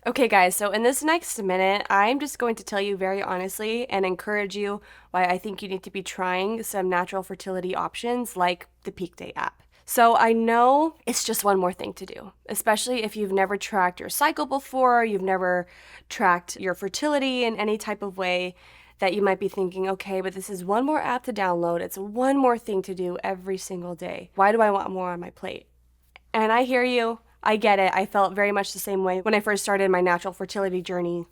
Okay, guys, so in this next minute, I'm just going to tell you very honestly and encourage you why I think you need to be trying some natural fertility options like the PeakDay app. So I know it's just one more thing to do, especially if you've never tracked your cycle before, you've never tracked your fertility in any type of way that you might be thinking, okay, but this is one more app to download. It's one more thing to do every single day. Why do I want more on my plate? And I hear you. I get it. I felt very much the same way when I first started my natural fertility journey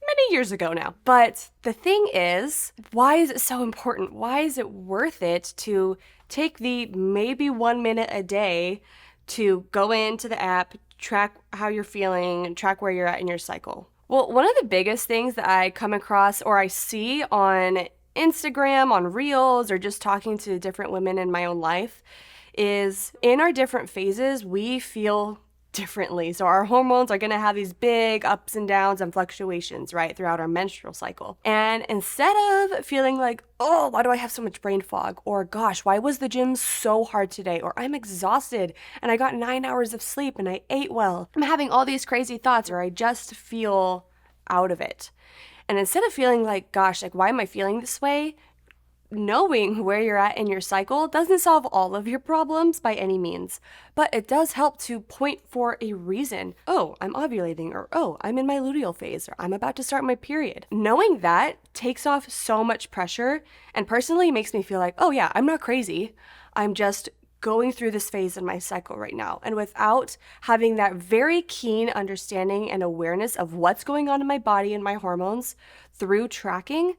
many years ago now. But the thing is, why is it so important? Why is it worth it to take the maybe 1 minute a day to go into the app, track how you're feeling, track where you're at in your cycle? Well, one of the biggest things that I come across or I see on Instagram, on Reels, or just talking to different women in my own life is in our different phases, we feel differently. So our hormones are going to have these big ups and downs and fluctuations, right, throughout our menstrual cycle. And instead of feeling like, oh, why do I have so much brain fog? Or gosh, why was the gym so hard today? Or I'm exhausted and I got 9 hours of sleep and I ate well. I'm having all these crazy thoughts, or I just feel out of it. And instead of feeling like, gosh, like, why am I feeling this way? Knowing where you're at in your cycle doesn't solve all of your problems by any means, but it does help to point for a reason. Oh, I'm ovulating, or oh, I'm in my luteal phase, or I'm about to start my period. Knowing that takes off so much pressure and personally makes me feel like, oh yeah, I'm not crazy. I'm just going through this phase in my cycle right now. And without having that very keen understanding and awareness of what's going on in my body and my hormones through tracking,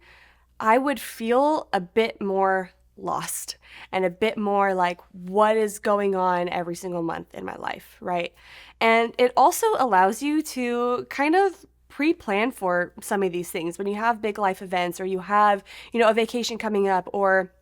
I would feel a bit more lost and a bit more like what is going on every single month in my life, right? And it also allows you to kind of pre-plan for some of these things when you have big life events, or you have, a vacation coming up, or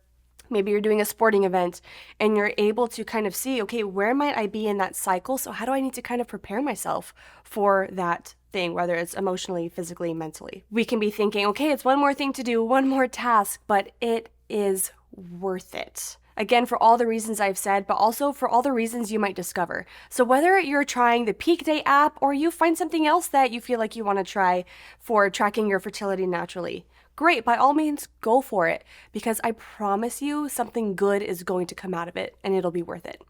maybe you're doing a sporting event and you're able to kind of see, okay, where might I be in that cycle? So how do I need to kind of prepare myself for that thing, whether it's emotionally, physically, mentally? We can be thinking, okay, it's one more thing to do, one more task, but it is worth it. Again, for all the reasons I've said, but also for all the reasons you might discover. So whether you're trying the PeakDay app or you find something else that you feel like you want to try for tracking your fertility naturally, great, by all means, go for it, because I promise you something good is going to come out of it and it'll be worth it.